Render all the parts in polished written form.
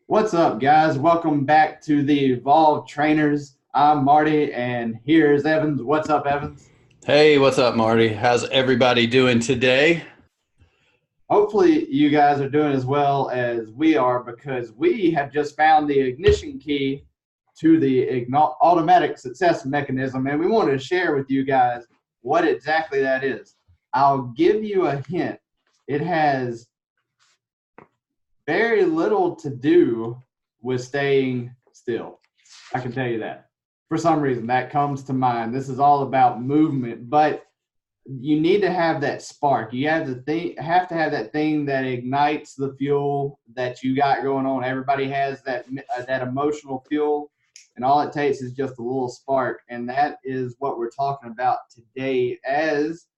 What's up, guys? Welcome back to the Evolved Trainers. I'm Marty, and here's Evans. What's up, Evans? Hey, what's up, Marty? How's everybody doing today? Hopefully, you guys are doing as well as we are because we have just found the ignition key to the automatic success mechanism, and we wanted to share with you guys what exactly that is. I'll give you a hint. It has very little to do with staying still. I can tell you that. For some reason, that comes to mind. This is all about movement, but you need to have that spark. You have to have that thing that ignites the fuel that you got going on. Everybody has that emotional fuel, and all it takes is just a little spark, and that is what we're talking about today. As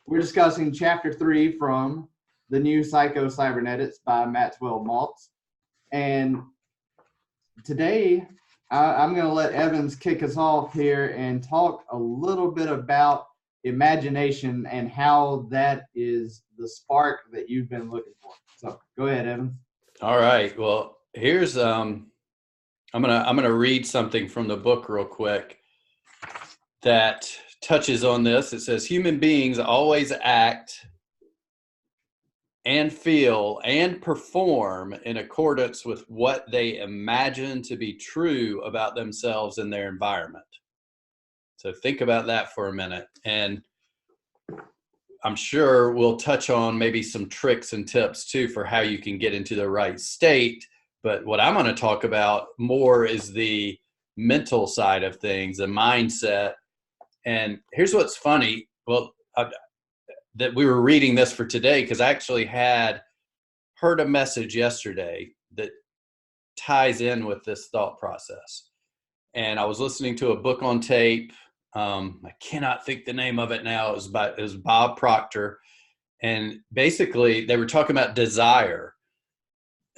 we're discussing Chapter 3 from the new Psycho-Cybernetics by Maxwell Maltz, and today I'm going to let Evans kick us off here and talk a little bit about imagination and how that is the spark that you've been looking for. So go ahead, Evans. All right. Well, here's I'm gonna read something from the book real quick that touches on this. It says human beings always act and feel and perform in accordance with what they imagine to be true about themselves and their environment. So think about that for a minute. And I'm sure we'll touch on maybe some tricks and tips too for how you can get into the right state. But what I'm going to talk about more is the mental side of things, the mindset. And here's what's funny. Well, that we were reading this for today because I actually had heard a message yesterday that ties in with this thought process. And I was listening to a book on tape. I cannot think the name of it now. It was Bob Proctor. And basically they were talking about desire.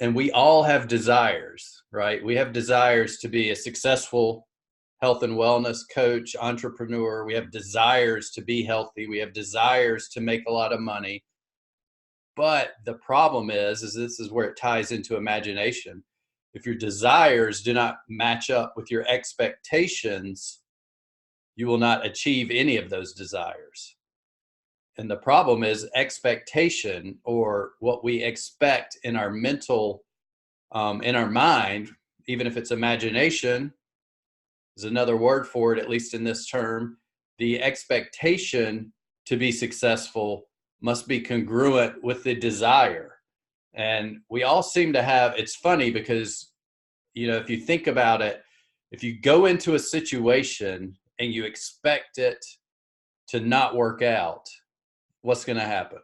And we all have desires, right? We have desires to be a successful health and wellness coach, entrepreneur. We have desires to be healthy. We have desires to make a lot of money. But the problem is this is where it ties into imagination. If your desires do not match up with your expectations, you will not achieve any of those desires. And the problem is expectation, or what we expect in our mental, in our mind, even if it's imagination, is another word for it, at least in this term. The expectation to be successful must be congruent with the desire. And we all seem to have, it's funny because, if you think about it, if you go into a situation and you expect it to not work out, what's going to happen?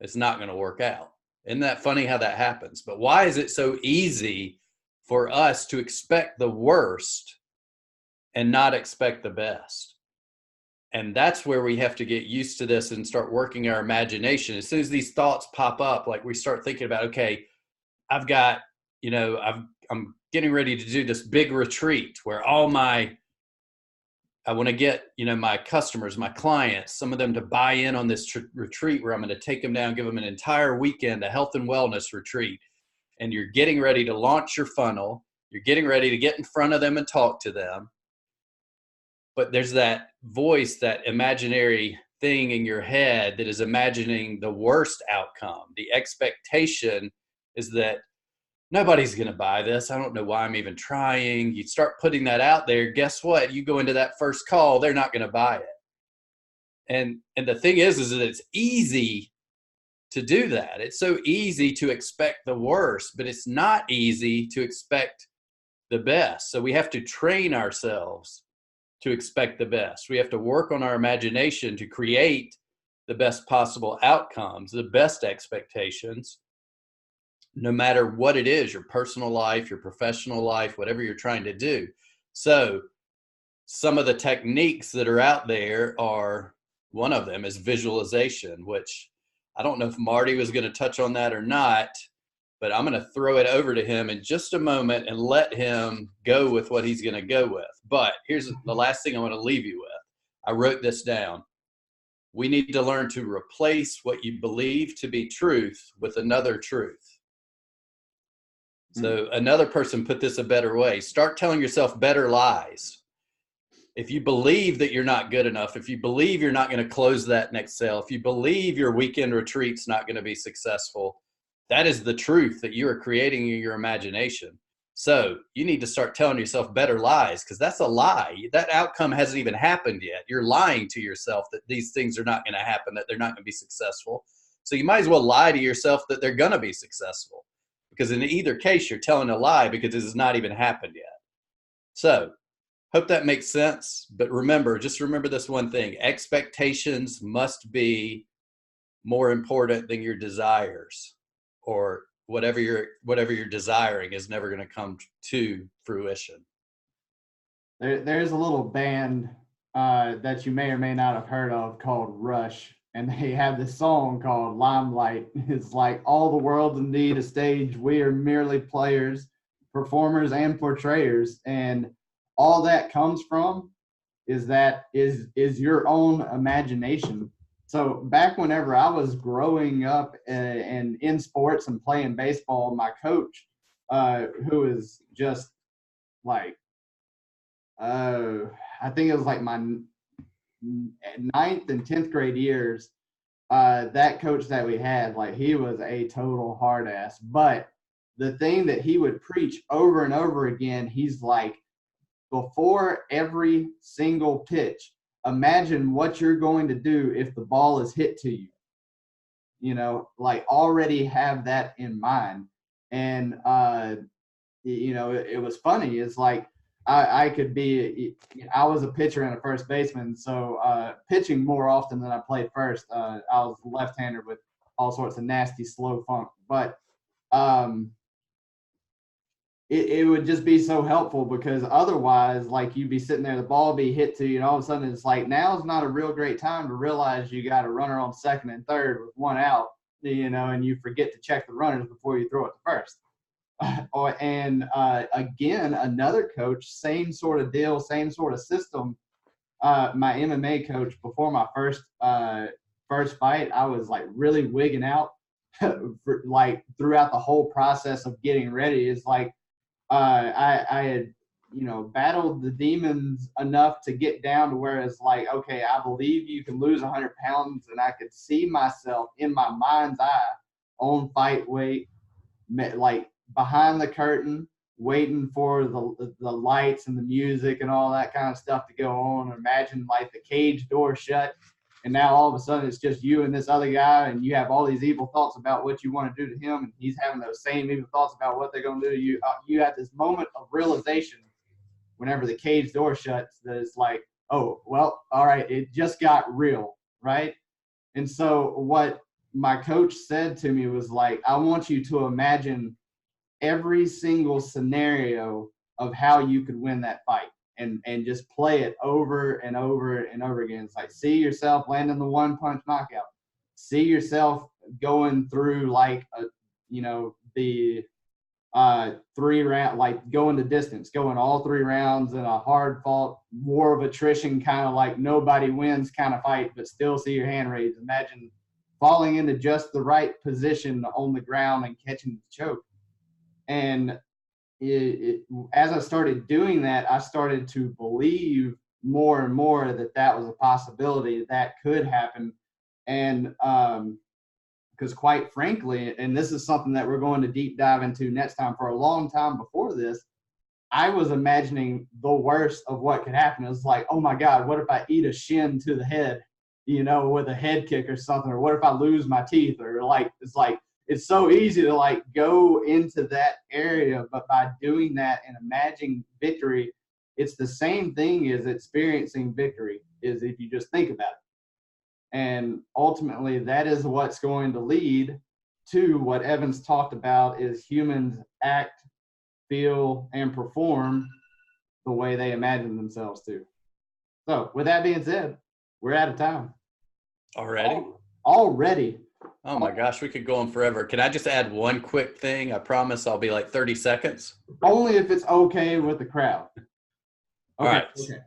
It's not going to work out. Isn't that funny how that happens? But why is it so easy for us to expect the worst and not expect the best? And that's where we have to get used to this and start working our imagination. As soon as these thoughts pop up, like we start thinking about, okay, I've got, I'm getting ready to do this big retreat where I want to get, my customers, my clients, some of them to buy in on this retreat where I'm going to take them down, give them an entire weekend, a health and wellness retreat. And you're getting ready to launch your funnel. You're getting ready to get in front of them and talk to them. But there's that voice, that imaginary thing in your head that is imagining the worst outcome. The expectation is that nobody's going to buy this. I don't know why I'm even trying. You start putting that out there. Guess what? You go into that first call, they're not going to buy it. And the thing is that it's easy to do that. It's so easy to expect the worst, but it's not easy to expect the best. So we have to train ourselves to expect the best. We have to work on our imagination to create the best possible outcomes, the best expectations, no matter what it is, your personal life, your professional life, whatever you're trying to do. So some of the techniques that are out there are, one of them is visualization, which I don't know if Marty was going to touch on that or not, but I'm going to throw it over to him in just a moment and let him go with what he's going to go with. But here's the last thing I want to leave you with. I wrote this down. We need to learn to replace what you believe to be truth with another truth. So another person put this a better way. Start telling yourself better lies. If you believe that you're not good enough, if you believe you're not going to close that next sale, if you believe your weekend retreat's not going to be successful, that is the truth that you are creating in your imagination. So you need to start telling yourself better lies, because that's a lie. That outcome hasn't even happened yet. You're lying to yourself that these things are not going to happen, that they're not going to be successful. So you might as well lie to yourself that they're going to be successful, because in either case, you're telling a lie because it has not even happened yet. So hope that makes sense. But remember, just remember this one thing: expectations must be more important than your desires, or whatever you're desiring is never going to come to fruition. There's a little band that you may or may not have heard of called Rush, and they have this song called Limelight. It's like, all the world's indeed a stage. We are merely players, performers, and portrayers. And all that comes from is your own imagination. So back whenever I was growing up and in sports and playing baseball, my coach, who is just like, I think it was like my 9th and 10th grade years, that coach that we had, like, he was a total hard ass. But the thing that he would preach over and over again, he's like, before every single pitch, imagine what you're going to do if the ball is hit to you. You know, like, already have that in mind. And, you know, it was funny. It's like, I was a pitcher and a first baseman, so pitching more often than I played first. I was left-hander with all sorts of nasty slow funk, but it would just be so helpful, because otherwise, like, you'd be sitting there, the ball be hit to you, and all of a sudden it's like, now's not a real great time to realize you got a runner on second and third with one out, you know, and you forget to check the runners before you throw it to first. Again, another coach, same sort of deal, same sort of system. My MMA coach, before my first fight, I was like really wigging out like throughout the whole process of getting ready. It's like I had, you know, battled the demons enough to get down to where it's like, okay, I believe you can lose 100 pounds, and I could see myself in my mind's eye on fight weight, like behind the curtain, waiting for the lights and the music and all that kind of stuff to go on. Imagine like the cage door shut, and now all of a sudden it's just you and this other guy, and you have all these evil thoughts about what you want to do to him, and he's having those same evil thoughts about what they're going to do to you. You have this moment of realization whenever the cage door shuts that it's like, oh, well, all right, it just got real, right? And so what my coach said to me was like, I want you to imagine every single scenario of how you could win that fight, and just play it over and over and over again. It's like, see yourself landing the one punch knockout, see yourself going through like the 3 round, like going the distance, going all 3 rounds in a hard fought, war of attrition, kind of like nobody wins kind of fight, but still see your hand raised. Imagine falling into just the right position on the ground and catching the choke. And as I started doing that, I started to believe more and more that was a possibility that could happen. And because quite frankly, and this is something that we're going to deep dive into next time, for a long time before this, I was imagining the worst of what could happen. It was like, oh my God, what if I eat a shin to the head, you know, with a head kick or something? Or what if I lose my teeth? Or like, it's so easy to like go into that area, but by doing that and imagining victory, it's the same thing as experiencing victory, is if you just think about it. And ultimately, that is what's going to lead to what Evans talked about, is humans act, feel, and perform the way they imagine themselves to. So with that being said, we're out of time. Already. Oh my gosh, we could go on forever. Can I just add one quick thing? I promise I'll be like 30 seconds. Only if it's okay with the crowd. Okay. All right. Okay.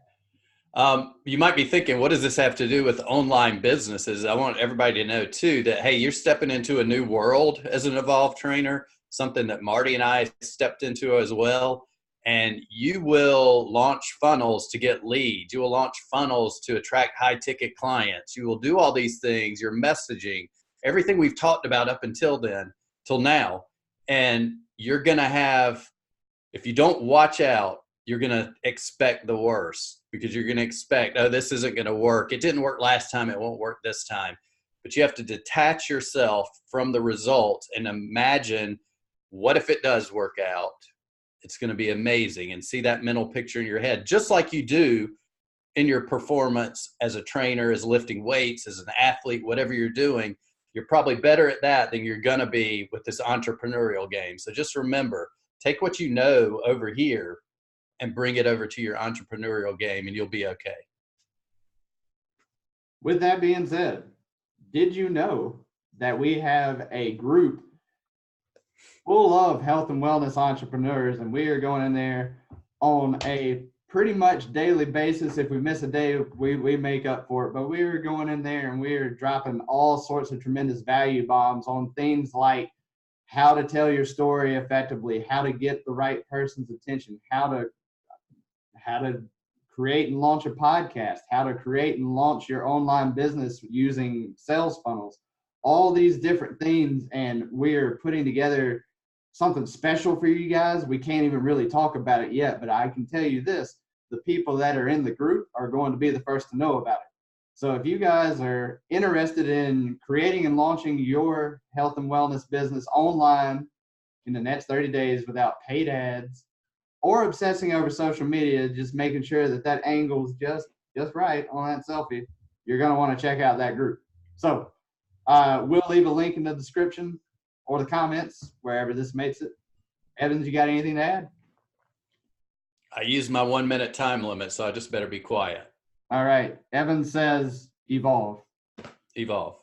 You might be thinking, what does this have to do with online businesses? I want everybody to know too that, hey, you're stepping into a new world as an evolved trainer. something that Marty and I stepped into as well. And you will launch funnels to get leads. You will launch funnels to attract high ticket clients. You will do all these things, your messaging, everything we've talked about up until then, till now. And you're going to have, if you don't watch out, you're going to expect the worst, because you're going to expect, oh, this isn't going to work. It didn't work last time. It won't work this time. But you have to detach yourself from the results and imagine, what if it does work out? It's going to be amazing, and see that mental picture in your head, just like you do in your performance as a trainer, as lifting weights, as an athlete, whatever you're doing. You're probably better at that than you're going to be with this entrepreneurial game. So just remember, take what you know over here and bring it over to your entrepreneurial game, and you'll be okay. With that being said, did you know that we have a group full of health and wellness entrepreneurs, and we are going in there on a pretty much daily basis. If we miss a day, we make up for it, but we are going in there and we are dropping all sorts of tremendous value bombs on things like how to tell your story effectively, how to get the right person's attention, how to create and launch a podcast, how to create and launch your online business using sales funnels, all these different things. And we're putting together something special for you guys. We can't even really talk about it yet, but I can tell you this, the people that are in the group are going to be the first to know about it. So if you guys are interested in creating and launching your health and wellness business online in the next 30 days without paid ads, or obsessing over social media, just making sure that that angle's just right on that selfie, you're going to want to check out that group. So we'll leave a link in the description or the comments, wherever this makes it. Evans, you got anything to add? I used my 1 minute time limit, so I just better be quiet. All right. Evans says evolve. Evolve.